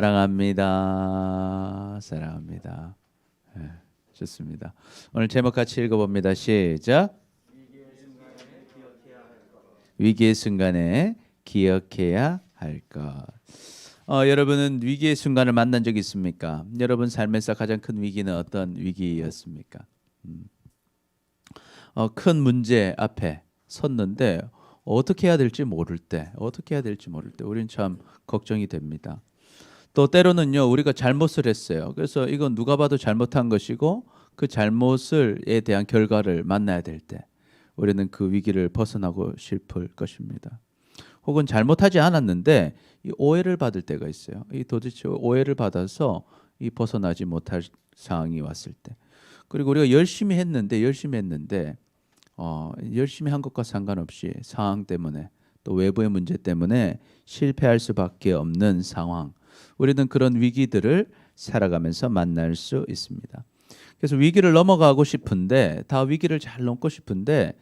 사랑합니다. 사랑합니다. 네, 좋습니다. 오늘 제목 같이 읽어봅니다. 시작. 위기의 순간에 기억해야 할 것. 여러분은 위기의 순간을 만난 적 있습니까? 여러분 삶에서 가장 큰 위기는 어떤 위기였습니까? 큰 문제 앞에 섰는데 어떻게 해야 될지 모를 때, 우리는 참 걱정이 됩니다. 또 때로는요, 우리가 잘못을 했어요. 그래서 이건 누가 봐도 잘못한 것이고 그 잘못에 대한 결과를 만나야 될 때, 우리는 그 위기를 벗어나고 싶을 것입니다. 혹은 잘못하지 않았는데 이 오해를 받을 때가 있어요. 이 도대체 오해를 받아서 이 벗어나지 못할 상황이 왔을 때, 그리고 우리가 열심히 했는데 열심히 한 것과 상관없이 상황 때문에 또 외부의 문제 때문에 실패할 수밖에 없는 상황, 우리는 그런 위기들을 살아가면서 만날 수 있습니다. 그래서 위기를 넘어가고 싶은데, 다 위기를 잘 넘고 싶은데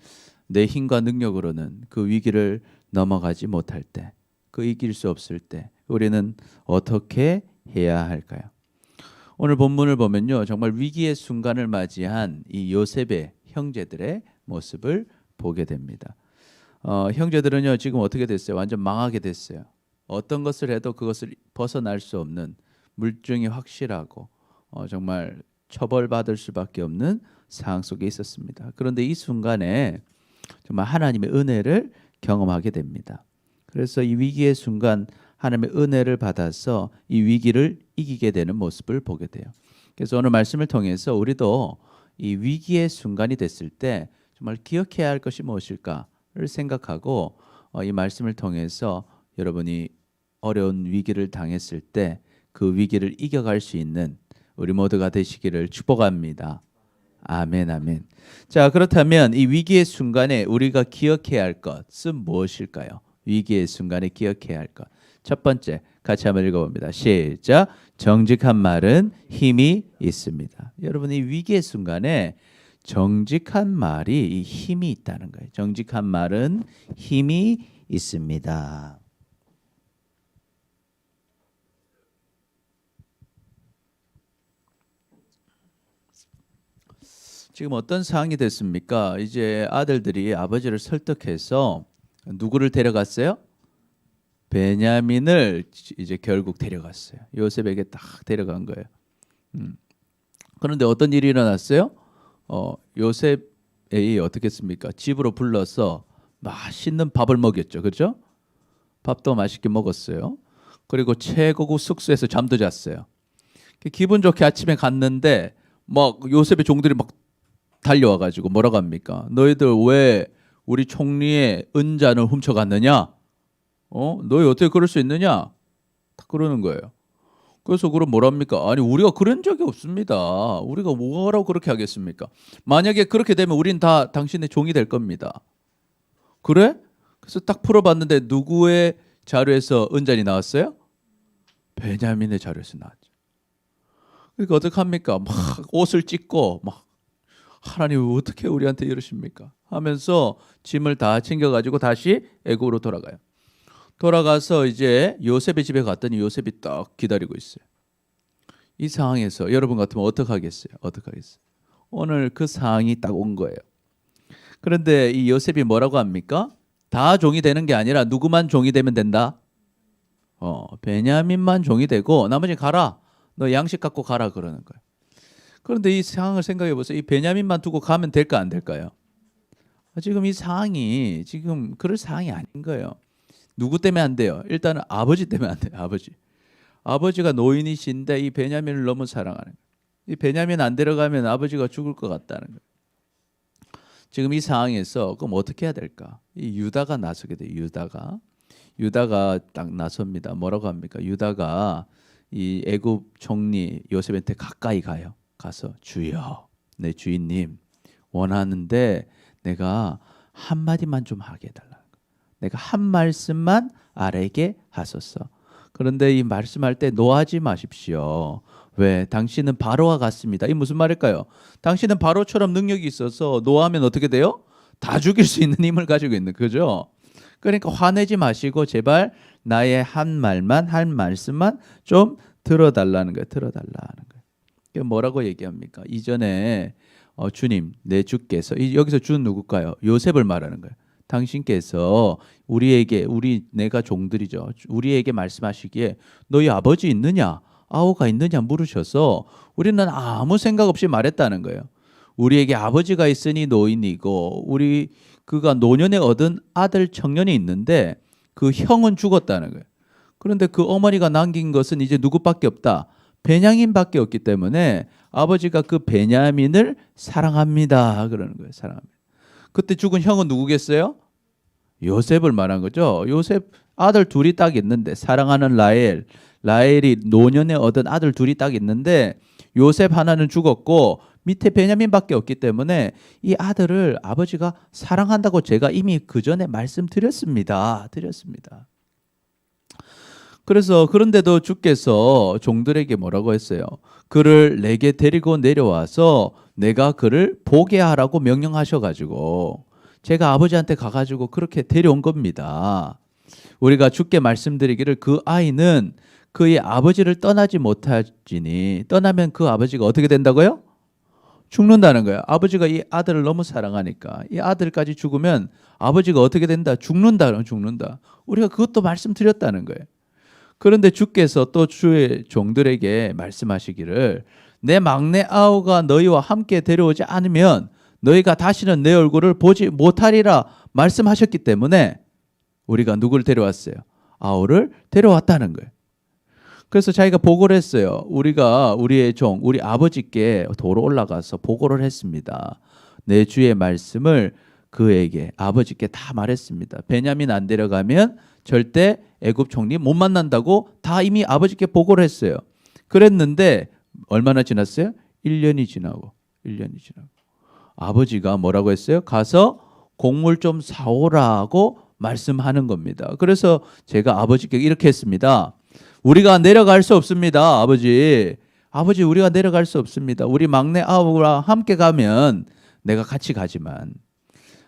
내 힘과 능력으로는 그 위기를 넘어가지 못할 때, 그 이길 수 없을 때 우리는 어떻게 해야 할까요? 오늘 본문을 보면요, 정말 위기의 순간을 맞이한 이 요셉의 형제들의 모습을 보게 됩니다. 형제들은요, 지금 어떻게 됐어요? 완전 망하게 됐어요. 어떤 것을 해도 그것을 벗어날 수 없는, 물증이 확실하고 정말 처벌받을 수밖에 없는 상황 속에 있었습니다. 그런데 이 순간에 정말 하나님의 은혜를 경험하게 됩니다. 그래서 이 위기의 순간 하나님의 은혜를 받아서 이 위기를 이기게 되는 모습을 보게 돼요. 그래서 오늘 말씀을 통해서 우리도 이 위기의 순간이 됐을 때 정말 기억해야 할 것이 무엇일까를 생각하고 이 말씀을 통해서 여러분이 어려운 위기를 당했을 때 그 위기를 이겨갈 수 있는 우리 모두가 되시기를 축복합니다. 아멘, 아멘. 자, 그렇다면 이 위기의 순간에 우리가 기억해야 할 것은 무엇일까요? 위기의 순간에 기억해야 할 것. 첫 번째, 같이 한번 읽어봅니다. 시작. 정직한 말은 힘이 있습니다. 여러분, 이 위기의 순간에 정직한 말이 이 힘이 있다는 거예요. 정직한 말은 힘이 있습니다. 지금 어떤 상황이 됐습니까? 이제 아들들이 아버지를 설득해서 누구를 데려갔어요? 베냐민을 이제 결국 데려갔어요. 요셉에게 딱 데려간 거예요. 그런데 어떤 일이 일어났어요? 요셉이 어떻게 했습니까? 집으로 불러서 맛있는 밥을 먹였죠. 그렇죠? 밥도 맛있게 먹었어요. 그리고 최고급 숙소에서 잠도 잤어요. 기분 좋게 아침에 갔는데 막 요셉의 종들이 막 달려와가지고 뭐라고 합니까? 너희들 왜 우리 총리의 은잔을 훔쳐갔느냐? 너희 어떻게 그럴 수 있느냐? 다 그러는 거예요. 그래서 그럼 뭐랍니까? 아니, 우리가 그런 적이 없습니다. 우리가 뭐라고 그렇게 하겠습니까? 만약에 그렇게 되면 우린 다 당신의 종이 될 겁니다. 그래? 그래서 딱 풀어봤는데 누구의 자료에서 은잔이 나왔어요? 베냐민의 자료에서 나왔죠. 그러니까 어떡합니까? 막 옷을 찢고 막, 하나님 어떻게 우리한테 이러십니까? 하면서 짐을 다 챙겨가지고 다시 애굽으로 돌아가요. 돌아가서 이제 요셉의 집에 갔더니 요셉이 딱 기다리고 있어요. 이 상황에서 여러분 같으면 어떡하겠어요? 오늘 그 상황이 딱 온 거예요. 그런데 이 요셉이 뭐라고 합니까? 다 종이 되는 게 아니라 누구만 종이 되면 된다? 베냐민만 종이 되고 나머지 가라. 너 양식 갖고 가라 그러는 거예요. 그런데 이 상황을 생각해 보세요. 이 베냐민만 두고 가면 될까 안 될까요? 지금 이 상황이 지금 그럴 상황이 아닌 거예요. 누구 때문에 안 돼요? 일단은 아버지 때문에 안 돼요. 아버지가 노인이신데 이 베냐민을 너무 사랑하는 거예요. 이 베냐민 안 데려가면 아버지가 죽을 것 같다는 거예요. 지금 이 상황에서 그럼 어떻게 해야 될까? 이 유다가 나서게 돼요. 유다가 딱 나섭니다. 뭐라고 합니까? 유다가 이 애굽 총리 요셉한테 가까이 가요. 가서 주여, 내 주인님 원하는데 내가 한마디만 좀 하게 해달라는 거예요. 내가 한 말씀만 아래게 하소서. 그런데 이 말씀할 때 노하지 마십시오. 왜? 당신은 바로와 같습니다. 이 무슨 말일까요? 당신은 바로처럼 능력이 있어서 노하면 어떻게 돼요? 다 죽일 수 있는 힘을 가지고 있는 거죠. 그러니까 화내지 마시고 제발 나의 한 말만, 한 말씀만 좀 들어달라는 거예요. 들어달라는 거예요. 그게 뭐라고 얘기합니까? 이전에 주님, 내 주께서 여기서 주 누굴까요? 요셉을 말하는 거예요. 당신께서 우리에게 내가 종들이죠. 우리에게 말씀하시기에 너희 아버지 있느냐? 아우가 있느냐 물으셔서 우리는 아무 생각 없이 말했다는 거예요. 우리에게 아버지가 있으니 노인이고 그가 노년에 얻은 아들 청년이 있는데 그 형은 죽었다는 거예요. 그런데 그 어머니가 남긴 것은 이제 누구밖에 없다. 베냐민밖에 없기 때문에 아버지가 그 베냐민을 사랑합니다. 그러는 거예요. 사랑합니다. 그때 죽은 형은 누구겠어요? 요셉을 말한 거죠. 요셉 아들 둘이 딱 있는데 사랑하는 라헬이 노년에 얻은 아들 둘이 딱 있는데 요셉 하나는 죽었고 밑에 베냐민밖에 없기 때문에 이 아들을 아버지가 사랑한다고 제가 이미 그 전에 말씀드렸습니다. 그래서 그런데도 주께서 종들에게 뭐라고 했어요? 그를 내게 데리고 내려와서 내가 그를 보게 하라고 명령하셔가지고 제가 아버지한테 가가지고 그렇게 데려온 겁니다. 우리가 주께 말씀드리기를 그 아이는 그의 아버지를 떠나지 못하지니 떠나면 그 아버지가 어떻게 된다고요? 죽는다는 거예요. 아버지가 이 아들을 너무 사랑하니까 이 아들까지 죽으면 아버지가 어떻게 된다? 죽는다. 우리가 그것도 말씀드렸다는 거예요. 그런데 주께서 또 주의 종들에게 말씀하시기를 내 막내 아우가 너희와 함께 데려오지 않으면 너희가 다시는 내 얼굴을 보지 못하리라 말씀하셨기 때문에 우리가 누구를 데려왔어요? 아우를 데려왔다는 거예요. 그래서 자기가 보고를 했어요. 우리가 우리의 종, 우리 아버지께 도로 올라가서 보고를 했습니다. 내 주의 말씀을 그에게 아버지께 다 말했습니다. 베냐민 안 데려가면 절대 애굽 총리 못 만난다고 다 이미 아버지께 보고를 했어요. 그랬는데 얼마나 지났어요? 1년이 지나고 아버지가 뭐라고 했어요? 가서 곡물 좀 사오라고 말씀하는 겁니다. 그래서 제가 아버지께 이렇게 했습니다. 우리가 내려갈 수 없습니다. 아버지 우리가 내려갈 수 없습니다. 우리 막내 아우랑 함께 가면 내가 같이 가지만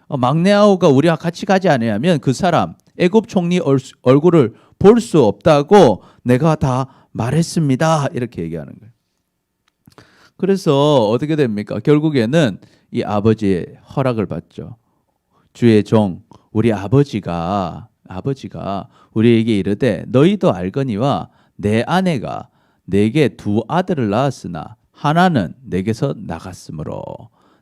막내 아우가 우리와 같이 가지 않으면 그 사람 애굽 총리 얼굴을 볼 수 없다고 내가 다 말했습니다. 이렇게 얘기하는 거예요. 그래서 어떻게 됩니까? 결국에는 이 아버지의 허락을 받죠. 주의 종 우리 아버지가 우리에게 이르되 너희도 알거니와 내 아내가 내게 두 아들을 낳았으나 하나는 내게서 나갔으므로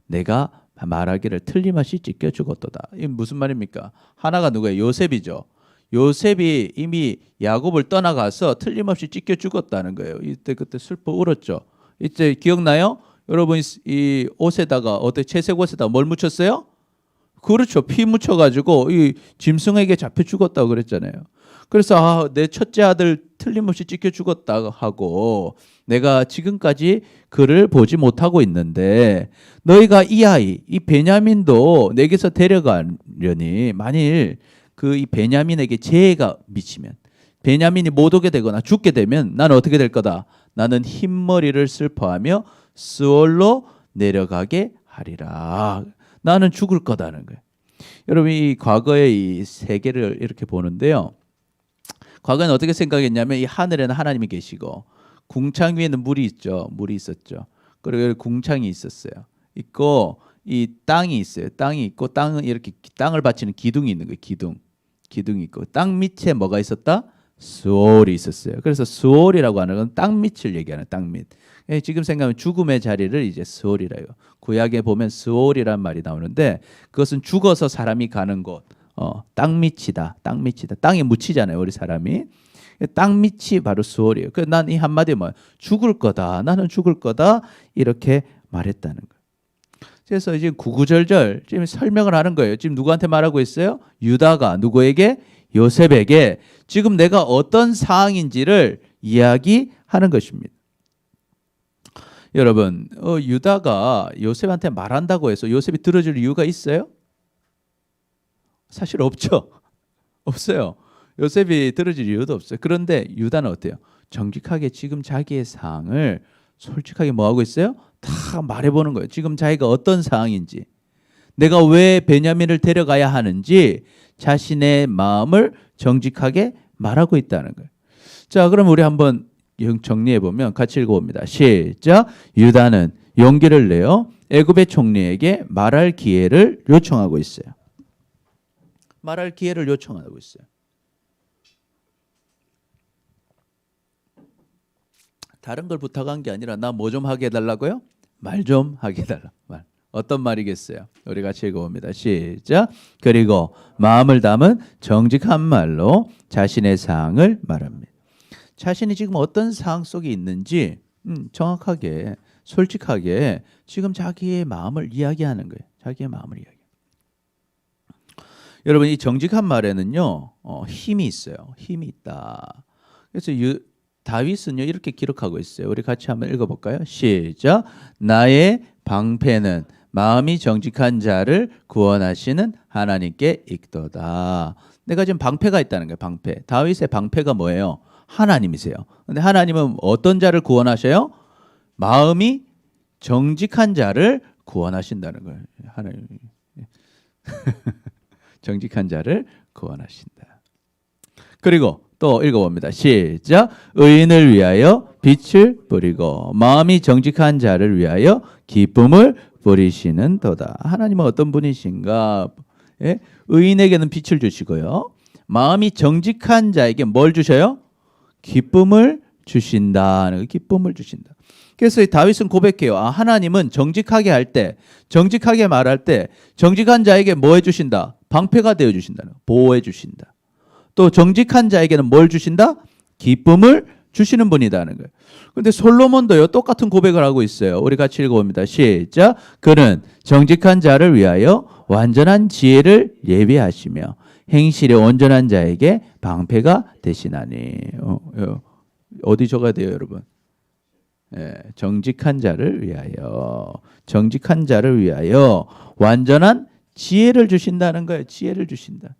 내가 말하기를 틀림없이 찢겨 죽었도다. 이게 무슨 말입니까? 하나가 누구예요? 요셉이죠. 요셉이 이미 야곱을 떠나가서 틀림없이 찢겨 죽었다는 거예요. 그때 슬퍼 울었죠. 이때 기억나요? 여러분 이 옷에다가 채색 옷에다가 뭘 묻혔어요? 그렇죠. 피 묻혀가지고 이 짐승에게 잡혀 죽었다고 그랬잖아요. 그래서 내 첫째 아들 틀림없이 찢겨 죽었다 하고 내가 지금까지 그를 보지 못하고 있는데 너희가 이 베냐민도 내게서 데려가려니 만일 이 베냐민에게 재해가 미치면 베냐민이 못 오게 되거나 죽게 되면 나는 어떻게 될 거다? 나는 흰머리를 슬퍼하며 스올로 내려가게 하리라. 나는 죽을 거다는 거예요. 여러분 이 과거의 이 세계를 이렇게 보는데요. 과거에는 어떻게 생각했냐면 이 하늘에는 하나님이 계시고 궁창 위에는 물이 있었죠. 그리고 궁창이 있었어요. 있고 이 땅이 있어요. 땅이 있고 땅은 이렇게 땅을 받치는 기둥이 있는 거예요. 기둥이 있고 땅 밑에 뭐가 있었다? 스올이 있었어요. 그래서 스올이라고 하는 건 땅 밑을 얘기하는 땅 밑. 지금 생각하면 죽음의 자리를 이제 스올이라요. 구약에 보면 스올이란 말이 나오는데 그것은 죽어서 사람이 가는 곳. 땅 밑이다. 땅에 묻히잖아요. 우리 사람이. 땅 밑이 바로 스올이에요. 난 이 한마디에 죽을 거다. 나는 죽을 거다. 이렇게 말했다는 거예요. 그래서 이제 구구절절 지금 설명을 하는 거예요. 지금 누구한테 말하고 있어요? 유다가 누구에게? 요셉에게 지금 내가 어떤 상황인지를 이야기하는 것입니다. 여러분, 유다가 요셉한테 말한다고 해서 요셉이 들어줄 이유가 있어요? 사실 없죠. 없어요. 요셉이 들어줄 이유도 없어요. 그런데 유다는 어때요? 정직하게 지금 자기의 상황을 솔직하게 뭐하고 있어요? 다 말해보는 거예요. 지금 자기가 어떤 상황인지, 내가 왜 베냐민을 데려가야 하는지 자신의 마음을 정직하게 말하고 있다는 거예요. 자, 그럼 우리 한번 정리해 보면 같이 읽어봅니다. 시작. 유다는 용기를 내어 애굽의 총리에게 말할 기회를 요청하고 있어요. 말할 기회를 요청하고 있어요. 다른 걸 부탁한 게 아니라 나 뭐 좀 하게 해달라고요? 말 좀 하게 해달라. 말. 어떤 말이겠어요? 우리 같이 읽어봅니다. 시작. 그리고 마음을 담은 정직한 말로 자신의 사항을 말합니다. 자신이 지금 어떤 상황 속에 있는지 정확하게 솔직하게 지금 자기의 마음을 이야기하는 거예요. 자기의 마음을 이야기. 여러분 이 정직한 말에는요 힘이 있어요. 힘이 있다. 그래서 다윗은요 이렇게 기록하고 있어요. 우리 같이 한번 읽어볼까요? 시작. 나의 방패는 마음이 정직한 자를 구원하시는 하나님께 있도다. 내가 지금 방패가 있다는 거예요. 방패. 다윗의 방패가 뭐예요? 하나님이세요. 근데 하나님은 어떤 자를 구원하셔요? 마음이 정직한 자를 구원하신다는 거예요. 하나님. 정직한 자를 구원하신다. 그리고 또 읽어봅니다. 시작. 의인을 위하여 빛을 뿌리고 마음이 정직한 자를 위하여 기쁨을 뿌리시는 도다. 하나님은 어떤 분이신가? 예? 의인에게는 빛을 주시고요. 마음이 정직한 자에게 뭘 주셔요? 기쁨을 주신다는 기쁨을 주신다. 그래서 다윗은 고백해요. 하나님은 정직하게 할 때, 정직하게 말할 때 정직한 자에게 뭐 해주신다? 방패가 되어주신다는 거. 보호해 주신다. 또 정직한 자에게는 뭘 주신다? 기쁨을 주시는 분이다는 거예요. 그런데 솔로몬도요 똑같은 고백을 하고 있어요. 우리 같이 읽어봅니다. 시작. 그는 정직한 자를 위하여 완전한 지혜를 예비하시며 행실에 온전한 자에게 방패가 되시나니. 어디 적어야 돼요, 여러분? 정직한 자를 위하여, 정직한 자를 위하여 완전한 지혜를 주신다는 거예요. 지혜를 주신다.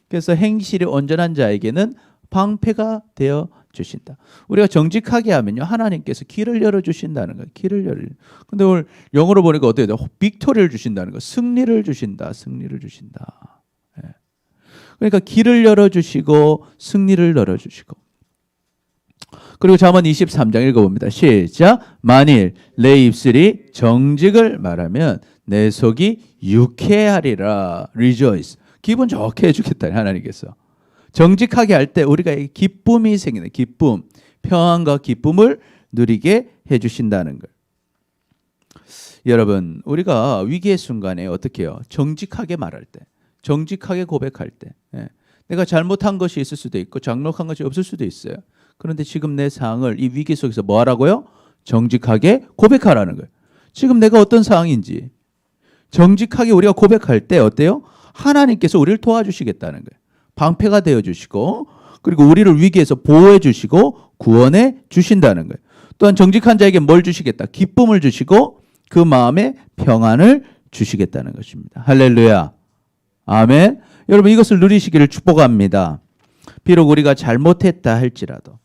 그래서 행실이 온전한 자에게는 방패가 되어 주신다. 우리가 정직하게 하면요 하나님께서 길을 열어 주신다는 거예요. 길을 열어. 근데 오늘 영어로 보니까 어떻게 돼요? 빅토리를 주신다는 거. 승리를 주신다. 승리를 주신다. 그러니까 길을 열어 주시고 승리를 열어 주시고. 그리고 잠언 23장 읽어봅니다. 시작. 만일 내 입술이 정직을 말하면 내 속이 유쾌하리라. Rejoice. 기분 좋게 해주겠다 하나님께서. 정직하게 할 때 우리가 기쁨이 생기는 기쁨, 평안과 기쁨을 누리게 해주신다는 걸. 여러분 우리가 위기의 순간에 어떻게 해요? 정직하게 말할 때, 정직하게 고백할 때. 내가 잘못한 것이 있을 수도 있고 잘못한 것이 없을 수도 있어요. 그런데 지금 내 상황을 이 위기 속에서 뭐 하라고요? 정직하게 고백하라는 거예요. 지금 내가 어떤 상황인지 정직하게 우리가 고백할 때 어때요? 하나님께서 우리를 도와주시겠다는 거예요. 방패가 되어주시고 그리고 우리를 위기에서 보호해 주시고 구원해 주신다는 거예요. 또한 정직한 자에게 뭘 주시겠다? 기쁨을 주시고 그 마음에 평안을 주시겠다는 것입니다. 할렐루야. 아멘. 여러분 이것을 누리시기를 축복합니다. 비록 우리가 잘못했다 할지라도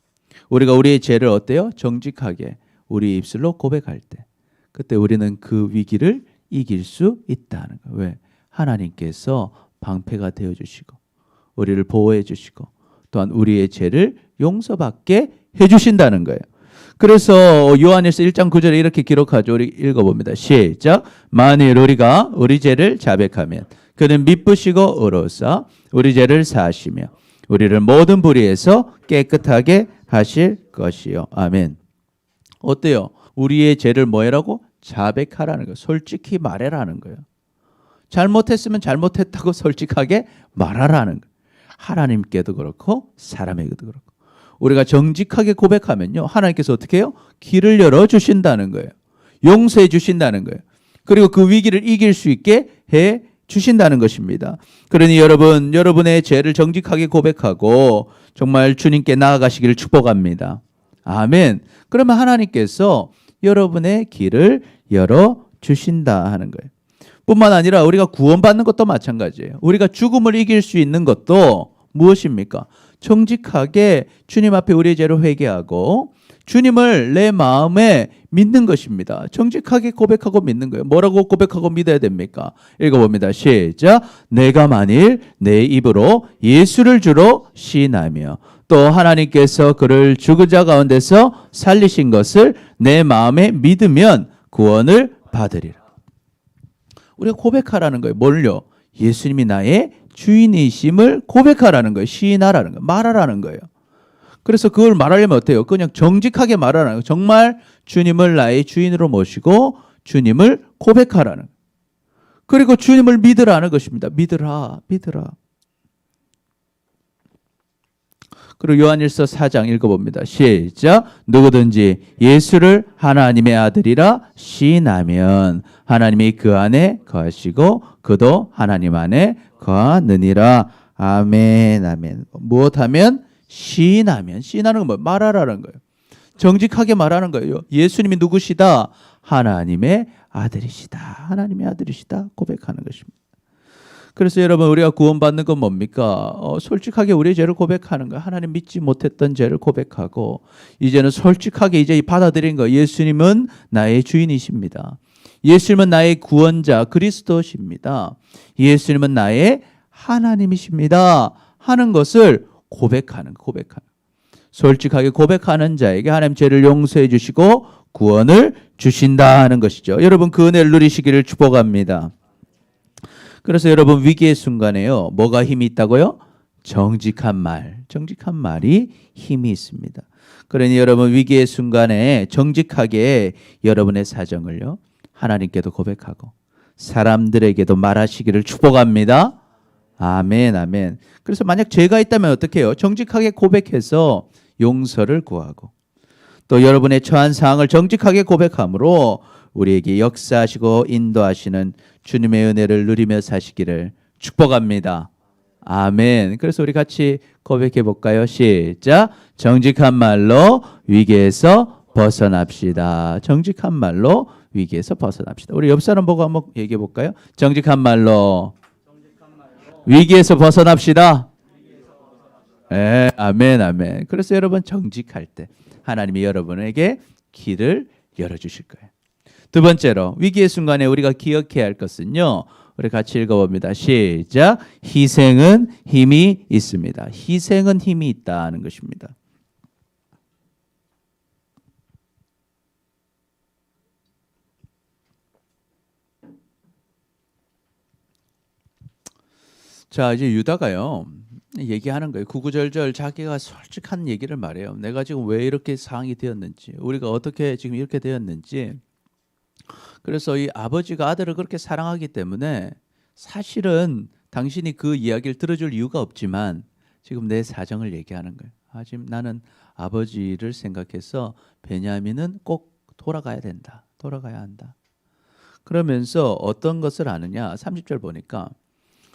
우리가 우리의 죄를 어때요? 정직하게 우리 입술로 고백할 때 그때 우리는 그 위기를 이길 수 있다는 거예요. 왜? 하나님께서 방패가 되어주시고 우리를 보호해 주시고 또한 우리의 죄를 용서받게 해주신다는 거예요. 그래서 요한일서 1장 9절에 이렇게 기록하죠. 우리 읽어봅니다. 시작. 만일 우리가 우리 죄를 자백하면 그는 미쁘시고 의로우사 우리 죄를 사하시며 우리를 모든 불의에서 깨끗하게 하실 것이요. 아멘. 어때요? 우리의 죄를 뭐 해라고? 자백하라는 거예요. 솔직히 말해라는 거예요. 잘못했으면 잘못했다고 솔직하게 말하라는 거예요. 하나님께도 그렇고 사람에게도 그렇고. 우리가 정직하게 고백하면요. 하나님께서 어떻게 해요? 길을 열어주신다는 거예요. 용서해 주신다는 거예요. 그리고 그 위기를 이길 수 있게 해 주신다는 것입니다. 그러니 여러분, 여러분의 죄를 정직하게 고백하고 정말 주님께 나아가시기를 축복합니다. 아멘. 그러면 하나님께서 여러분의 길을 열어주신다 하는 거예요. 뿐만 아니라 우리가 구원받는 것도 마찬가지예요. 우리가 죽음을 이길 수 있는 것도 무엇입니까? 정직하게 주님 앞에 우리의 죄를 회개하고 주님을 내 마음에 믿는 것입니다. 정직하게 고백하고 믿는 거예요. 뭐라고 고백하고 믿어야 됩니까? 읽어봅니다. 시작. 내가 만일 내 입으로 예수를 주로 시인하며 또 하나님께서 그를 죽은 자 가운데서 살리신 것을 내 마음에 믿으면 구원을 받으리라. 우리가 고백하라는 거예요. 뭘요? 예수님이 나의 주인이심을 고백하라는 거예요. 시인하라는 거예요. 말하라는 거예요. 그래서 그걸 말하려면 어때요? 그냥 정직하게 말하라는 거예요. 정말 주님을 나의 주인으로 모시고 주님을 고백하라는 거예요. 그리고 주님을 믿으라는 것입니다. 믿으라. 그리고 요한일서 4장 읽어봅니다. 시작. 누구든지 예수를 하나님의 아들이라 시인하면 하나님이 그 안에 거하시고 그도 하나님 안에 거하느니라. 아멘, 아멘. 무엇하면? 시인하면. 시인하는 건 뭐예요? 말하라는 거예요. 정직하게 말하는 거예요. 예수님이 누구시다? 하나님의 아들이시다. 하나님의 아들이시다. 고백하는 것입니다. 그래서 여러분 우리가 구원받는 건 뭡니까? 솔직하게 우리의 죄를 고백하는 거예요. 하나님 믿지 못했던 죄를 고백하고 이제는 솔직하게 이제 받아들인 거예요. 예수님은 나의 주인이십니다. 예수님은 나의 구원자 그리스도십니다. 예수님은 나의 하나님이십니다. 하는 것을 고백하는. 솔직하게 고백하는 자에게 하나님 죄를 용서해 주시고 구원을 주신다 하는 것이죠. 여러분 그 은혜를 누리시기를 축복합니다. 그래서 여러분 위기의 순간에요. 뭐가 힘이 있다고요? 정직한 말. 정직한 말이 힘이 있습니다. 그러니 여러분 위기의 순간에 정직하게 여러분의 사정을요. 하나님께도 고백하고 사람들에게도 말하시기를 축복합니다. 아멘, 아멘. 그래서 만약 죄가 있다면 어떻게 해요? 정직하게 고백해서 용서를 구하고 또 여러분의 처한 상황을 정직하게 고백함으로 우리에게 역사하시고 인도하시는 주님의 은혜를 누리며 사시기를 축복합니다. 아멘. 그래서 우리 같이 고백해 볼까요? 시작. 정직한 말로 위기에서 벗어납시다. 정직한 말로 위기에서 벗어납시다. 우리 옆 사람 보고 한번 얘기해 볼까요? 정직한 말로 위기에서 벗어납시다. 네, 아멘, 아멘. 그래서 여러분 정직할 때 하나님이 여러분에게 길을 열어주실 거예요. 두 번째로 위기의 순간에 우리가 기억해야 할 것은요. 우리 같이 읽어봅니다. 시작. 희생은 힘이 있습니다. 희생은 힘이 있다는 것입니다. 자, 이제 유다가요. 얘기하는 거예요. 구구절절 자기가 솔직한 얘기를 말해요. 내가 지금 왜 이렇게 상황이 되었는지, 우리가 어떻게 지금 이렇게 되었는지. 그래서 이 아버지가 아들을 그렇게 사랑하기 때문에 사실은 당신이 그 이야기를 들어줄 이유가 없지만 지금 내 사정을 얘기하는 거예요. 지금 나는 아버지를 생각해서 베냐민은 꼭 돌아가야 된다. 돌아가야 한다. 그러면서 어떤 것을 아느냐. 30절 보니까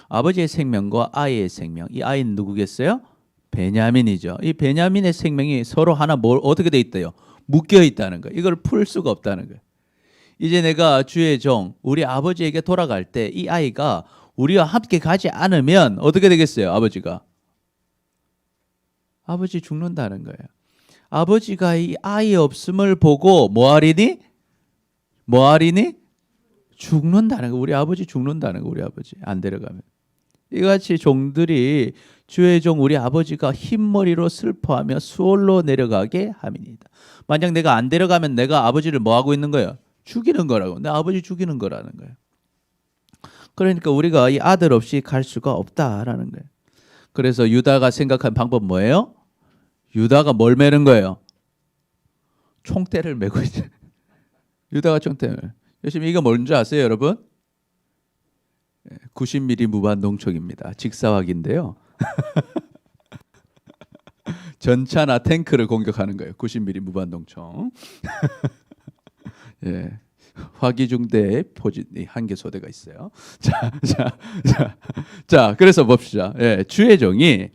아버지의 생명과 아이의 생명. 이 아이는 누구겠어요? 베냐민이죠. 이 베냐민의 생명이 서로 하나 어떻게 돼 있대요? 묶여 있다는 거예요. 이걸 풀 수가 없다는 거예요. 이제 내가 주의 종 우리 아버지에게 돌아갈 때 이 아이가 우리와 함께 가지 않으면 어떻게 되겠어요? 아버지 죽는다는 거예요. 아버지가 이 아이 없음을 보고 뭐하리니? 죽는다는 거예요. 우리 아버지 죽는다는 거예요. 우리 아버지 안 데려가면. 이같이 종들이 주의 종 우리 아버지가 흰머리로 슬퍼하며 수월로 내려가게 함이니이다. 만약 내가 안 데려가면 내가 아버지를 뭐 하고 있는 거예요? 죽이는 거라고. 내 아버지 죽이는 거라는 거예요. 그러니까 우리가 이 아들 없이 갈 수가 없다라는 거예요. 그래서 유다가 생각한 방법 뭐예요? 유다가 뭘 매는 거예요? 총대를 메고 있죠. 유다가 총대를. 요즘 이거 뭔지 아세요, 여러분? 90mm 무반동총입니다. 직사각인데요. 전차나 탱크를 공격하는 거예요. 90mm 무반동총. 예, 화기중대 포진이 한 개 소대가 있어요. 자, 그래서 봅시다. 예, 주의 종이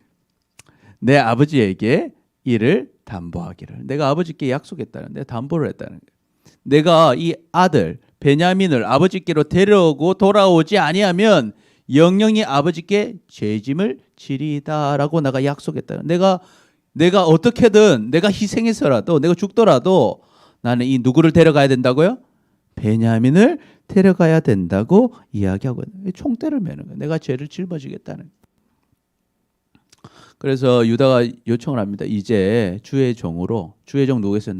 내 아버지에게 이를 담보하기를. 내가 아버지께 약속했다는데 담보를 했다는 거예요. 내가 이 아들 베냐민을 아버지께로 데려오고 돌아오지 아니하면 영영이 아버지께 죄짐을 지리다라고 내가 약속했다. 내가 어떻게든 내가 희생해서라도 내가 죽더라도 나는 이 누구를 데려가야 된다고요? 베냐민을 데려가야 된다고 이야기하고 총대를 매는 거예요. 내가 죄를 짊어지겠다는 거예요. 그래서 유다가 요청을 합니다. 이제 주의 종으로, 주의 종 누구겠어요?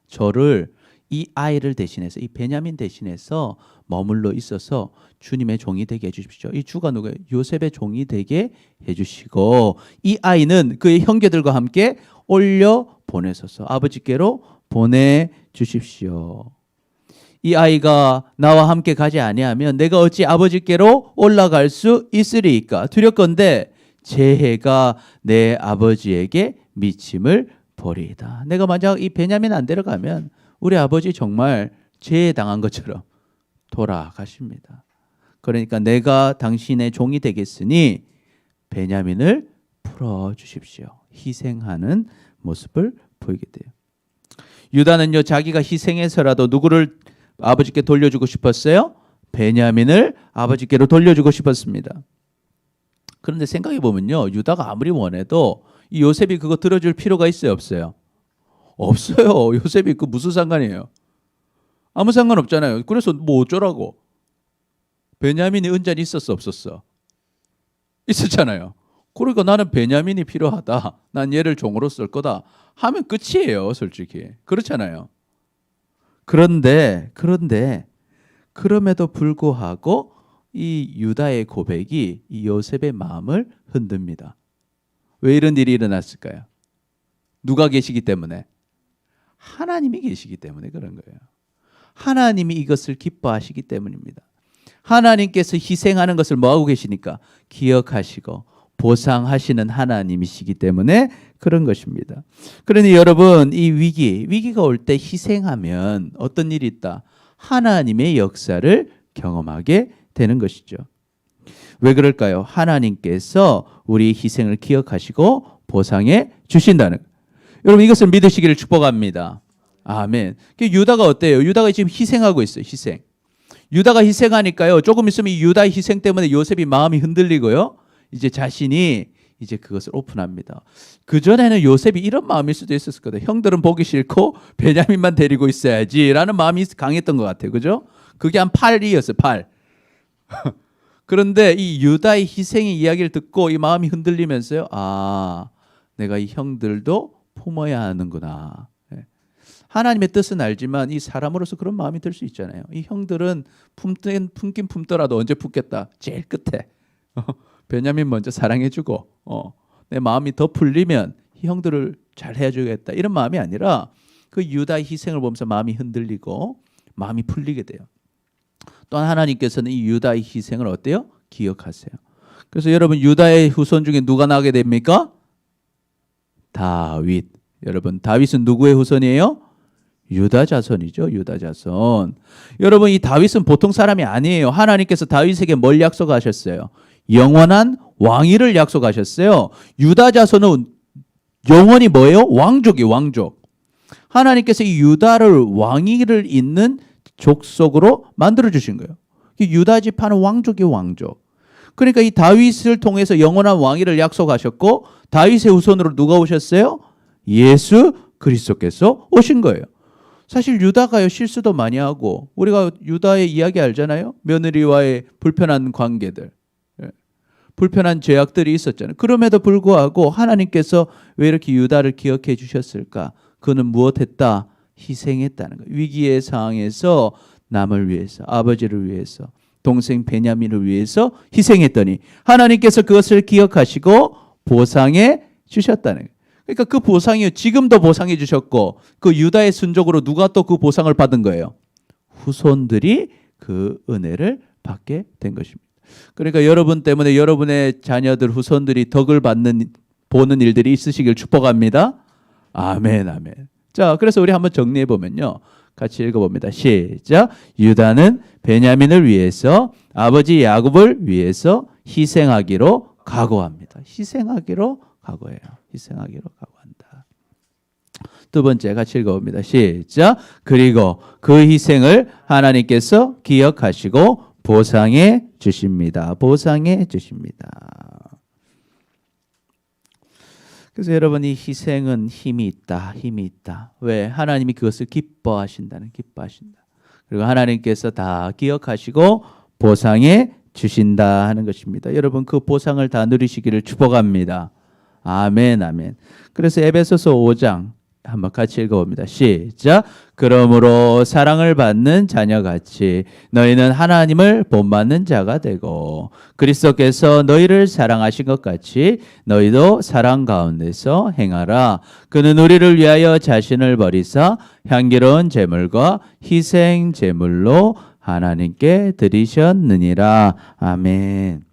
저를 이 아이를 대신해서, 이 베냐민 대신해서 머물러 있어서 주님의 종이 되게 해주십시오. 이 주가 누구예요? 요셉의 종이 되게 해주시고, 이 아이는 그의 형제들과 함께 올려 보내소서. 아버지께로 보내주십시오. 이 아이가 나와 함께 가지 아니하면 내가 어찌 아버지께로 올라갈 수 있으리이까? 두렵건대 재해가 내 아버지에게 미침을 보리이다. 내가 만약 이 베냐민 안 데려가면 우리 아버지 정말 재해 당한 것처럼 돌아가십니다. 그러니까 내가 당신의 종이 되겠으니 베냐민을 풀어주십시오. 희생하는 모습을 보이게 돼요. 유다는요, 자기가 희생해서라도 누구를 아버지께 돌려주고 싶었어요? 베냐민을 아버지께로 돌려주고 싶었습니다. 그런데 생각해 보면요, 유다가 아무리 원해도 이 요셉이 그거 들어줄 필요가 있어요, 없어요? 없어요. 요셉이 그 무슨 상관이에요? 아무 상관 없잖아요. 그래서 뭐 어쩌라고? 베냐민이 은전이 있었어, 없었어? 있었잖아요. 그러니까 나는 베냐민이 필요하다, 난 얘를 종으로 쓸 거다 하면 끝이에요, 솔직히. 그렇잖아요. 그럼에도 불구하고 이 유다의 고백이 이 요셉의 마음을 흔듭니다. 왜 이런 일이 일어났을까요? 누가 계시기 때문에? 하나님이 계시기 때문에 그런 거예요. 하나님이 이것을 기뻐하시기 때문입니다. 하나님께서 희생하는 것을 뭐하고 계시니까? 기억하시고 보상하시는 하나님이시기 때문에 그런 것입니다. 그러니 여러분, 이 위기가 올 때 희생하면 어떤 일이 있다? 하나님의 역사를 경험하게 되는 것이죠. 왜 그럴까요? 하나님께서 우리 희생을 기억하시고 보상해 주신다는 거예요. 여러분, 이것을 믿으시기를 축복합니다. 아멘. 유다가 어때요? 유다가 지금 희생하고 있어요. 희생. 유다가 희생하니까요, 조금 있으면 이 유다의 희생 때문에 요셉이 마음이 흔들리고요, 이제 자신이 이제 그것을 오픈합니다. 그전에는 요셉이 이런 마음일 수도 있었을 거예요. 형들은 보기 싫고 베냐민만 데리고 있어야지 라는 마음이 강했던 것 같아요. 그죠? 그게 한 8이었어요. 8. 그런데 이 유다의 희생의 이야기를 듣고 이 마음이 흔들리면서요, 아, 내가 이 형들도 품어야 하는구나. 하나님의 뜻은 알지만 이 사람으로서 그런 마음이 들 수 있잖아요. 이 형들은 품긴 품더라도 언제 품겠다? 제일 끝에. 베냐민 먼저 사랑해주고 내 마음이 더 풀리면 이 형들을 잘 해주겠다, 이런 마음이 아니라 그 유다의 희생을 보면서 마음이 흔들리고 마음이 풀리게 돼요. 또한 하나님께서는 이 유다의 희생을 어때요? 기억하세요. 그래서 여러분, 유다의 후손 중에 누가 나게 됩니까? 다윗. 여러분, 다윗은 누구의 후손이에요? 유다 자손이죠. 유다 자손. 여러분, 이 다윗은 보통 사람이 아니에요. 하나님께서 다윗에게 뭘 약속하셨어요? 영원한 왕위를 약속하셨어요. 유다 자손은 영원히 뭐예요? 왕족이에요. 왕족. 하나님께서 이 유다를 왕위를 잇는 족속으로 만들어 주신 거예요. 유다 지파는 왕족이에요. 왕족. 그러니까 이 다윗을 통해서 영원한 왕위를 약속하셨고, 다윗의 후손으로 누가 오셨어요? 예수 그리스도께서 오신 거예요. 사실 유다가요, 실수도 많이 하고, 우리가 유다의 이야기 알잖아요. 며느리와의 불편한 관계들, 불편한 죄악들이 있었잖아요. 그럼에도 불구하고 하나님께서 왜 이렇게 유다를 기억해 주셨을까? 그는 무엇했다? 희생했다는 거예요. 위기의 상황에서 남을 위해서, 아버지를 위해서, 동생 베냐민을 위해서 희생했더니 하나님께서 그것을 기억하시고 보상해 주셨다는 거예요. 그러니까 그 보상이 지금도 보상해 주셨고, 그 유다의 순족으로 누가 또 그 보상을 받은 거예요? 후손들이 그 은혜를 받게 된 것입니다. 그러니까 여러분 때문에 여러분의 자녀들, 후손들이 덕을 보는 일들이 있으시길 축복합니다. 아멘, 아멘. 자, 그래서 우리 한번 정리해 보면요, 같이 읽어봅니다. 시작. 유다는 베냐민을 위해서, 아버지 야곱을 위해서 희생하기로 각오합니다. 희생하기로 각오해요. 희생하기로 각오한다. 두 번째, 같이 읽어봅니다. 시작. 그리고 그 희생을 하나님께서 기억하시고 보상해 주십니다. 보상해 주십니다. 그래서 여러분, 이 희생은 힘이 있다. 힘이 있다. 왜? 하나님이 그것을 기뻐하신다. 그리고 하나님께서 다 기억하시고 보상해 주신다 하는 것입니다. 여러분, 그 보상을 다 누리시기를 축복합니다. 아멘, 아멘. 그래서 에베소서 5장 한번 같이 읽어봅니다. 시작. 그러므로 사랑을 받는 자녀같이 너희는 하나님을 본받는 자가 되고 그리스도께서 너희를 사랑하신 것 같이 너희도 사랑 가운데서 행하라. 그는 우리를 위하여 자신을 버리사 향기로운 제물과 희생 제물로 하나님께 드리셨느니라. 아멘.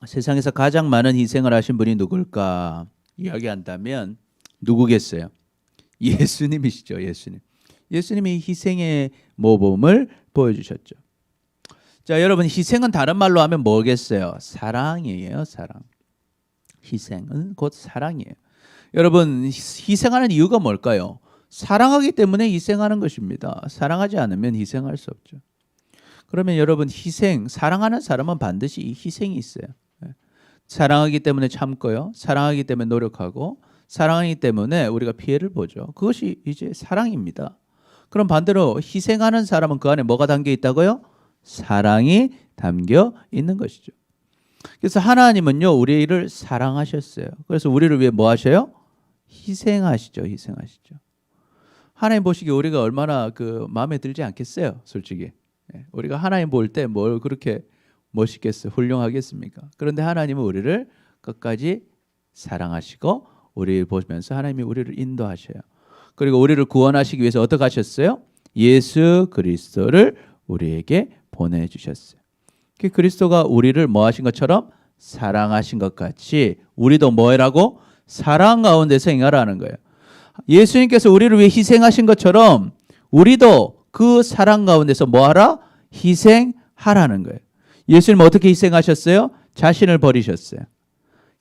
세상에서 가장 많은 희생을 하신 분이 누굴까 이야기한다면 누구겠어요? 예수님이시죠. 예수님. 예수님이 희생의 모범을 보여주셨죠. 자, 여러분, 희생은 다른 말로 하면 뭐겠어요? 사랑이에요. 사랑. 희생은 곧 사랑이에요. 여러분, 희생하는 이유가 뭘까요? 사랑하기 때문에 희생하는 것입니다. 사랑하지 않으면 희생할 수 없죠. 그러면 여러분, 사랑하는 사람은 반드시 희생이 있어요. 사랑하기 때문에 참고요. 사랑하기 때문에 노력하고 사랑하기 때문에 우리가 피해를 보죠. 그것이 이제 사랑입니다. 그럼 반대로 희생하는 사람은 그 안에 뭐가 담겨 있다고요? 사랑이 담겨 있는 것이죠. 그래서 하나님은요, 우리를 사랑하셨어요. 그래서 우리를 위해 뭐 하셔요? 희생하시죠. 희생하시죠. 하나님 보시기에 우리가 얼마나 마음에 들지 않겠어요? 솔직히. 우리가 하나님 볼 때 뭘 그렇게 멋있겠어요? 훌륭하겠습니까? 그런데 하나님은 우리를 끝까지 사랑하시고 우리를 보시면서 하나님이 우리를 인도하셔요. 그리고 우리를 구원하시기 위해서 어떻게 하셨어요? 예수 그리스도를 우리에게 보내주셨어요. 그리스도가 우리를 뭐 하신 것처럼 사랑하신 것 같이 우리도 뭐 해라고? 사랑 가운데서 행하라는 거예요. 예수님께서 우리를 위해 희생하신 것처럼 우리도 그 사랑 가운데서 뭐 하라? 희생하라는 거예요. 예수님 어떻게 희생하셨어요? 자신을 버리셨어요.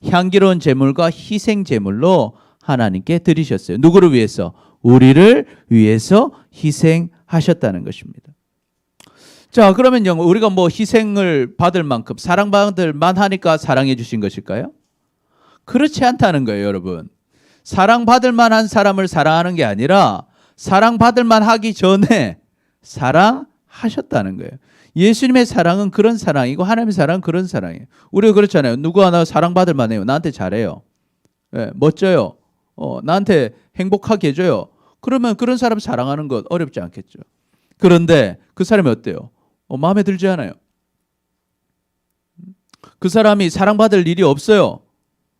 향기로운 제물과 희생 제물로 하나님께 드리셨어요. 누구를 위해서? 우리를 위해서 희생하셨다는 것입니다. 자, 그러면 우리가 뭐 희생을 받을 만큼 사랑받을 만하니까 사랑해 주신 것일까요? 그렇지 않다는 거예요, 여러분. 사랑받을 만한 사람을 사랑하는 게 아니라 사랑받을 만하기 전에 사랑하셨다는 거예요. 예수님의 사랑은 그런 사랑이고 하나님의 사랑은 그런 사랑이에요. 우리가 그렇잖아요. 누구 하나 사랑받을 만해요. 나한테 잘해요. 멋져요. 나한테 행복하게 해줘요. 그러면 그런 사람 사랑하는 것 어렵지 않겠죠. 그런데 그 사람이 어때요? 마음에 들지 않아요. 그 사람이 사랑받을 일이 없어요.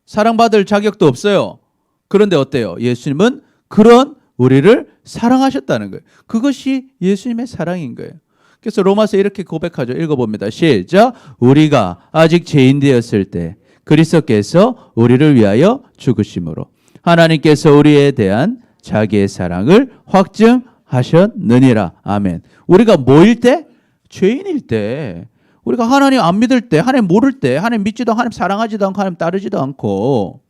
사랑받을 자격도 없어요. 그런데 어때요? 예수님은 그런 우리를 사랑하셨다는 거예요. 그것이 예수님의 사랑인 거예요. 그래서 로마서 이렇게 고백하죠. 읽어봅니다. 시작. 우리가 아직 죄인 되었을 때 그리스도께서 우리를 위하여 죽으심으로 하나님께서 우리에 대한 자기의 사랑을 확증하셨느니라. 아멘. 우리가 뭐일 때? 죄인일 때. 우리가 하나님 안 믿을 때, 하나님 모를 때, 하나님 믿지도 않고 하나님 사랑하지도 않고 하나님 따르지도 않고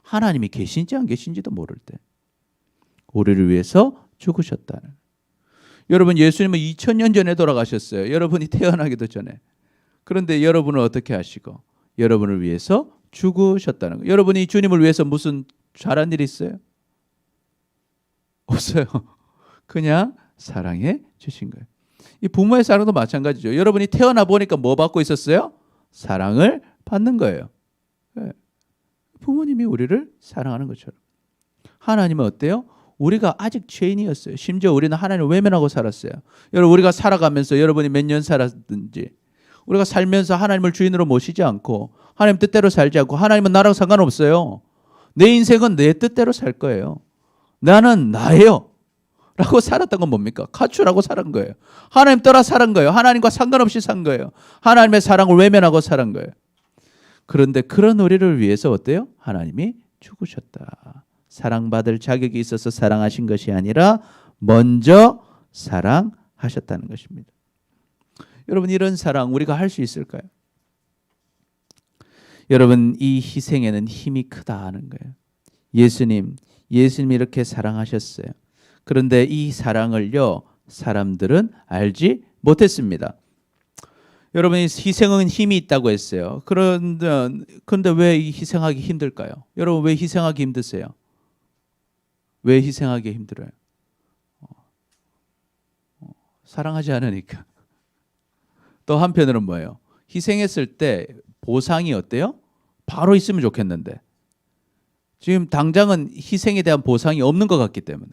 하나님이 계신지 안 계신지도 모를 때 우리를 위해서 죽으셨다는. 여러분, 예수님은 2000년 전에 돌아가셨어요. 여러분이 태어나기도 전에. 그런데 여러분을 어떻게 하시고 여러분을 위해서 죽으셨다는 거예요. 여러분이 주님을 위해서 무슨 잘한 일 있어요? 없어요. 그냥 사랑해 주신 거예요. 이 부모의 사랑도 마찬가지죠. 여러분이 태어나 보니까 뭐 받고 있었어요? 사랑을 받는 거예요. 부모님이 우리를 사랑하는 것처럼. 하나님은 어때요? 우리가 아직 죄인이었어요. 심지어 우리는 하나님을 외면하고 살았어요. 여러분, 우리가 살아가면서 여러분이 몇 년 살았든지 우리가 살면서 하나님을 주인으로 모시지 않고 하나님 뜻대로 살지 않고 하나님은 나랑 상관없어요. 내 인생은 내 뜻대로 살 거예요. 나는 나예요. 라고 살았던 건 뭡니까? 가출하고 살은 거예요. 하나님 떠나 살은 거예요. 하나님과 상관없이 산 거예요. 하나님의 사랑을 외면하고 살은 거예요. 그런데 그런 우리를 위해서 어때요? 하나님이 죽으셨다. 사랑받을 자격이 있어서 사랑하신 것이 아니라 먼저 사랑하셨다는 것입니다. 여러분, 이런 사랑 우리가 할 수 있을까요? 여러분, 이 희생에는 힘이 크다 하는 거예요. 예수님이 이렇게 사랑하셨어요. 그런데 이 사랑을요, 사람들은 알지 못했습니다. 여러분, 희생은 힘이 있다고 했어요. 그런데 왜 희생하기 힘들까요? 여러분, 왜 희생하기 힘드세요? 왜 희생하기 힘들어요? 사랑하지 않으니까. 또 한편으로는 뭐예요? 희생했을 때 보상이 어때요? 바로 있으면 좋겠는데 지금 당장은 희생에 대한 보상이 없는 것 같기 때문에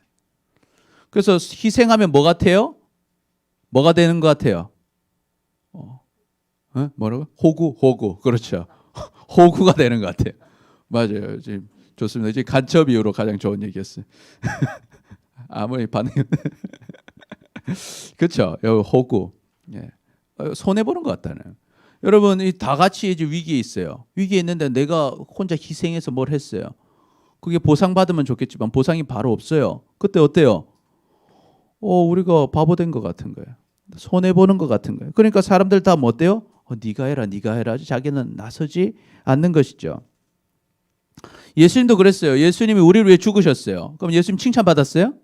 그래서 희생하면 뭐 같아요? 뭐가 되는 것 같아요? 뭐라고? 호구. 그렇죠. 호구가 되는 것 같아요. 맞아요. 지금 좋습니다. 이제 간첩 이후로 가장 좋은 얘기였어요. 아무리 반응. 그렇죠. 여기 호구. 예. 손해 보는 것 같다는. 여러분, 다 같이 이제 위기에 있어요. 위기에 있는데 내가 혼자 희생해서 뭘 했어요. 그게 보상받으면 좋겠지만 보상이 바로 없어요. 그때 어때요? 우리가 바보 된 것 같은 거예요. 손해 보는 것 같은 거예요. 그러니까 사람들 다 뭐 어때요? 네가 해라. 자기는 나서지 않는 것이죠. 예수님도 그랬어요. 예수님이 우리를 위해 죽으셨어요. 그럼 예수님 칭찬받았어요?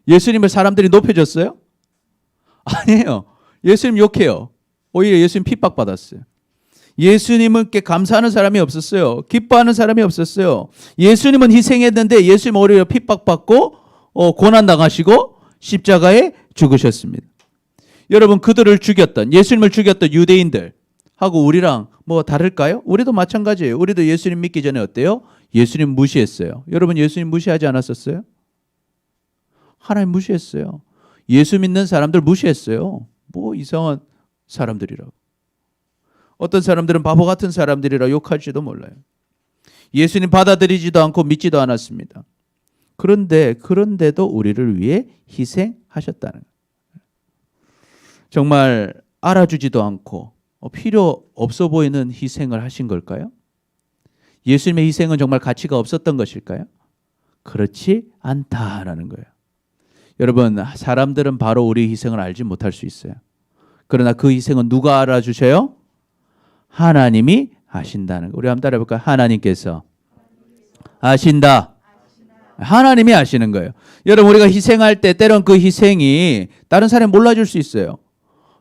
예수님을 사람들이 높여줬어요? 아니에요. 예수님 욕해요. 오히려 예수님 핍박받았어요. 예수님께 감사하는 사람이 없었어요. 기뻐하는 사람이 없었어요. 예수님은 희생했는데 예수님 오히려 핍박받고 고난당하시고 십자가에 죽으셨습니다. 여러분 그들을 죽였던 예수님을 죽였던 유대인들 하고 우리랑 뭐 다를까요? 우리도 마찬가지예요. 우리도 예수님 믿기 전에 어때요? 예수님 무시했어요. 여러분 예수님 무시하지 않았었어요? 하나님 무시했어요. 예수 믿는 사람들 무시했어요. 뭐 이상한 사람들이라고. 어떤 사람들은 바보 같은 사람들이라 욕할지도 몰라요. 예수님 받아들이지도 않고 믿지도 않았습니다. 그런데도 우리를 위해 희생하셨다는 거예요. 정말 알아주지도 않고 필요 없어 보이는 희생을 하신 걸까요? 예수님의 희생은 정말 가치가 없었던 것일까요? 그렇지 않다라는 거예요. 여러분 사람들은 바로 우리 희생을 알지 못할 수 있어요. 그러나 그 희생은 누가 알아주셔요? 하나님이 아신다는 거. 우리 한번 따라해볼까요? 하나님께서 아신다. 하나님이 아시는 거예요. 여러분 우리가 희생할 때 때론 그 희생이 다른 사람이 몰라줄 수 있어요.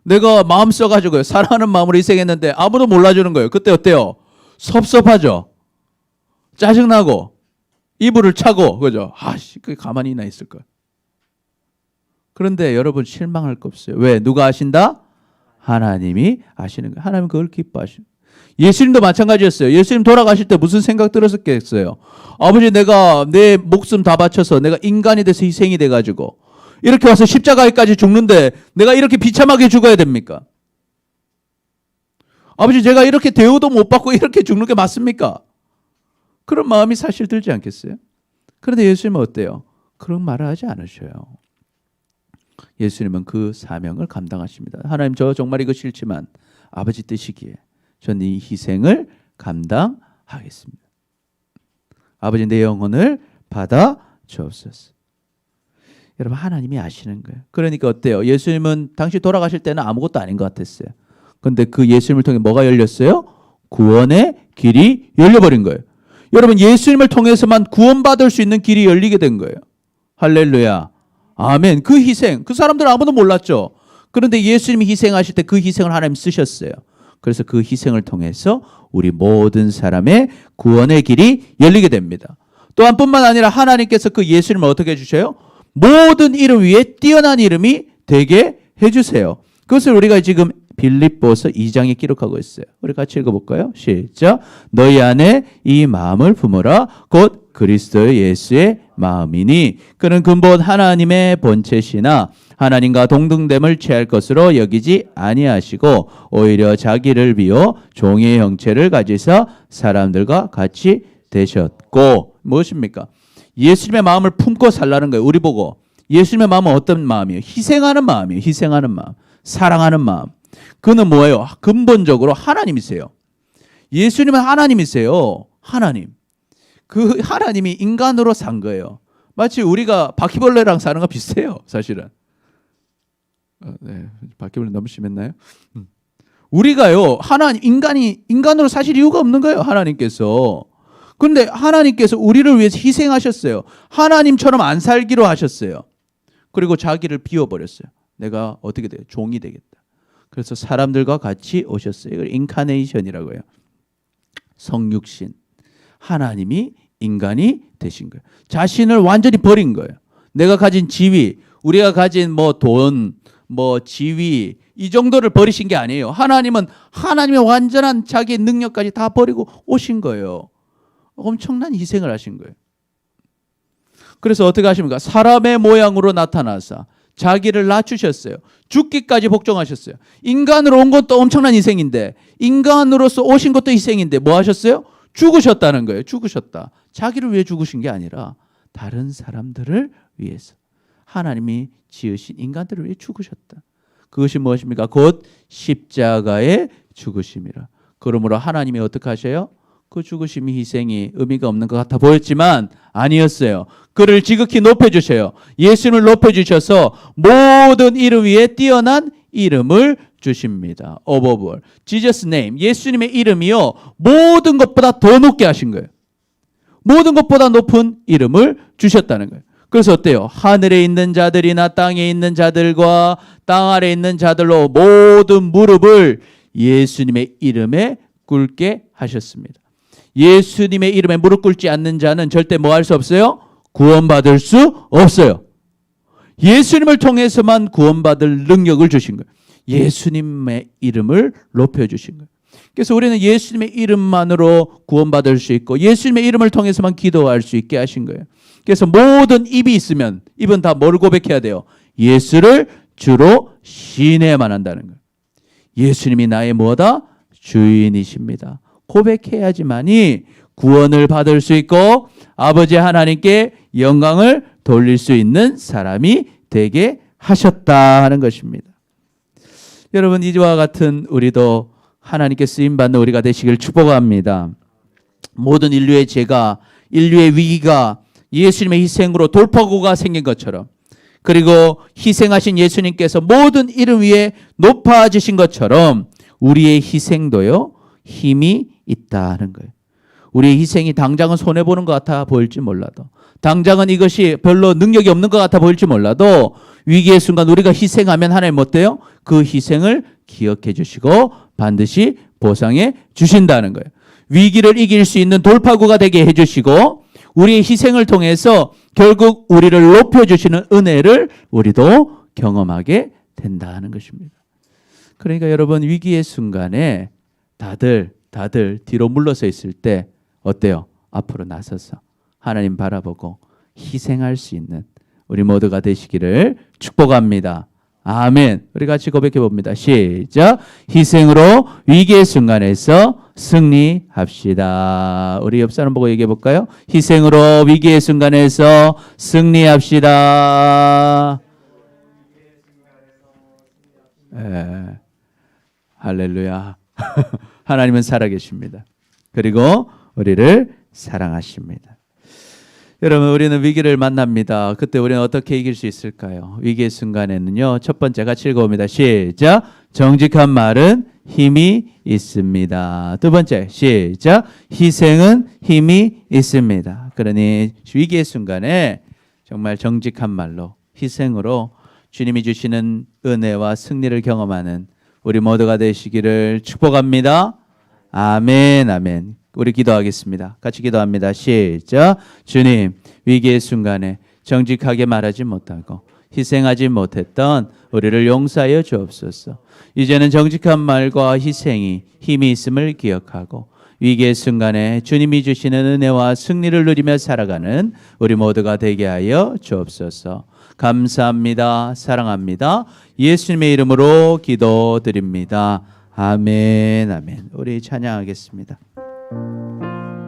내가 마음 써가지고요. 사랑하는 마음으로 희생했는데 아무도 몰라주는 거예요. 그때 어때요? 섭섭하죠. 짜증나고 이불을 차고 그죠? 그게 가만히 있나 있을 거예요. 그런데 여러분 실망할 거 없어요. 왜? 누가 아신다? 하나님이 아시는 거예요. 하나님은 그걸 기뻐하시는 거예요. 예수님도 마찬가지였어요. 예수님 돌아가실 때 무슨 생각 들었었겠어요? 아버지 내가 내 목숨 다 바쳐서 내가 인간이 돼서 희생이 돼가지고 이렇게 와서 십자가에까지 죽는데 내가 이렇게 비참하게 죽어야 됩니까? 아버지 제가 이렇게 대우도 못 받고 이렇게 죽는 게 맞습니까? 그런 마음이 사실 들지 않겠어요? 그런데 예수님은 어때요? 그런 말을 하지 않으셔요. 예수님은 그 사명을 감당하십니다. 하나님 저 정말 이거 싫지만 아버지 뜻이기에 저는 이 희생을 감당하겠습니다. 아버지 내 영혼을 받아 주옵소서. 여러분 하나님이 아시는 거예요. 그러니까 어때요? 예수님은 당시 돌아가실 때는 아무것도 아닌 것 같았어요. 그런데 그 예수님을 통해 뭐가 열렸어요? 구원의 길이 열려버린 거예요. 여러분 예수님을 통해서만 구원받을 수 있는 길이 열리게 된 거예요. 할렐루야. 아멘. 그 희생, 그 사람들은 아무도 몰랐죠. 그런데 예수님이 희생하실 때 그 희생을 하나님 쓰셨어요. 그래서 그 희생을 통해서 우리 모든 사람의 구원의 길이 열리게 됩니다. 또한 뿐만 아니라 하나님께서 그 예수님을 어떻게 해주셔요? 모든 이름 위에 뛰어난 이름이 되게 해주세요. 그것을 우리가 지금 빌립보서 2장에 기록하고 있어요. 우리 같이 읽어볼까요? 시작. 너희 안에 이 마음을 품어라. 곧 그리스도 예수의 마음이니 그는 근본 하나님의 본체시나 하나님과 동등됨을 취할 것으로 여기지 아니하시고 오히려 자기를 비워 종의 형체를 가지사 사람들과 같이 되셨고 무엇입니까? 예수님의 마음을 품고 살라는 거예요. 우리 보고 예수님의 마음은 어떤 마음이에요? 희생하는 마음이에요. 희생하는 마음, 사랑하는 마음. 그는 뭐예요? 근본적으로 하나님이세요. 예수님은 하나님이세요. 하나님. 그 하나님이 인간으로 산 거예요. 마치 우리가 바퀴벌레랑 사는 거 비슷해요. 사실은. 네, 바퀴벌레 너무 심했나요? 우리가요, 인간으로 사실 이유가 없는 거예요. 하나님께서. 그런데 하나님께서 우리를 위해서 희생하셨어요. 하나님처럼 안 살기로 하셨어요. 그리고 자기를 비워버렸어요. 내가 어떻게 돼요? 종이 되겠다. 그래서 사람들과 같이 오셨어요. 이걸 인카네이션이라고 해요. 성육신. 하나님이 인간이 되신 거예요. 자신을 완전히 버린 거예요. 내가 가진 지위, 우리가 가진 뭐 돈, 뭐 지위 이 정도를 버리신 게 아니에요. 하나님은 하나님의 완전한 자기의 능력까지 다 버리고 오신 거예요. 엄청난 희생을 하신 거예요. 그래서 어떻게 하십니까? 사람의 모양으로 나타나서 자기를 낮추셨어요. 죽기까지 복종하셨어요. 인간으로 온 것도 엄청난 희생인데, 인간으로서 오신 것도 희생인데 뭐 하셨어요? 죽으셨다는 거예요. 죽으셨다. 자기를 위해 죽으신 게 아니라 다른 사람들을 위해서 하나님이 지으신 인간들을 위해 죽으셨다. 그것이 무엇입니까? 곧 십자가의 죽으심이라. 그러므로 하나님이 어떻게 하셔요? 그 죽으심이 희생이 의미가 없는 것 같아 보였지만 아니었어요. 그를 지극히 높여주셔요. 예수님을 높여주셔서 모든 이름 위에 뛰어난 이름을 주십니다. Above all. Jesus name. 예수님의 이름이요. 모든 것보다 더 높게 하신 거예요. 모든 것보다 높은 이름을 주셨다는 거예요. 그래서 어때요? 하늘에 있는 자들이나 땅에 있는 자들과 땅 아래에 있는 자들로 모든 무릎을 예수님의 이름에 꿇게 하셨습니다. 예수님의 이름에 무릎 꿇지 않는 자는 절대 뭐 할 수 없어요? 구원받을 수 없어요. 예수님을 통해서만 구원받을 능력을 주신 거예요. 예수님의 이름을 높여주신 거예요. 그래서 우리는 예수님의 이름만으로 구원받을 수 있고 예수님의 이름을 통해서만 기도할 수 있게 하신 거예요. 그래서 모든 입이 있으면 입은 다 뭘 고백해야 돼요? 예수를 주로 시인해야만 한다는 거예요. 예수님이 나의 뭐다? 주인이십니다. 고백해야지만이 구원을 받을 수 있고 아버지 하나님께 영광을 돌릴 수 있는 사람이 되게 하셨다 하는 것입니다. 여러분, 이와 같은 우리도 하나님께 쓰임받는 우리가 되시길 축복합니다. 모든 인류의 죄가, 인류의 위기가 예수님의 희생으로 돌파구가 생긴 것처럼, 그리고 희생하신 예수님께서 모든 이름 위에 높아지신 것처럼 우리의 희생도요 힘이 있다는 거예요. 우리의 희생이 당장은 손해보는 것 같아 보일지 몰라도, 당장은 이것이 별로 능력이 없는 것 같아 보일지 몰라도 위기의 순간 우리가 희생하면 하나님 어때요? 그 희생을 기억해 주시고 반드시 보상해 주신다는 거예요. 위기를 이길 수 있는 돌파구가 되게 해주시고 우리의 희생을 통해서 결국 우리를 높여주시는 은혜를 우리도 경험하게 된다는 것입니다. 그러니까 여러분, 위기의 순간에 다들 뒤로 물러서 있을 때 어때요? 앞으로 나서서 하나님 바라보고 희생할 수 있는 우리 모두가 되시기를 축복합니다. 아멘. 우리 같이 고백해 봅니다. 시작. 희생으로 위기의 순간에서 승리합시다. 우리 옆 사람 보고 얘기해 볼까요? 희생으로 위기의 순간에서 승리합시다. 할렐루야. 하나님은 살아계십니다. 그리고 우리를 사랑하십니다. 여러분, 우리는 위기를 만납니다. 그때 우리는 어떻게 이길 수 있을까요? 위기의 순간에는요, 첫 번째 같이 읽어봅니다. 시작. 정직한 말은 힘이 있습니다. 두 번째, 시작. 희생은 힘이 있습니다. 그러니 위기의 순간에 정말 정직한 말로, 희생으로 주님이 주시는 은혜와 승리를 경험하는 우리 모두가 되시기를 축복합니다. 아멘, 아멘. 우리 기도하겠습니다. 같이 기도합니다. 시작. 주님, 위기의 순간에 정직하게 말하지 못하고 희생하지 못했던 우리를 용서하여 주옵소서. 이제는 정직한 말과 희생이 힘이 있음을 기억하고 위기의 순간에 주님이 주시는 은혜와 승리를 누리며 살아가는 우리 모두가 되게 하여 주옵소서. 감사합니다. 사랑합니다. 예수님의 이름으로 기도드립니다. 아멘, 아멘. 우리 찬양하겠습니다.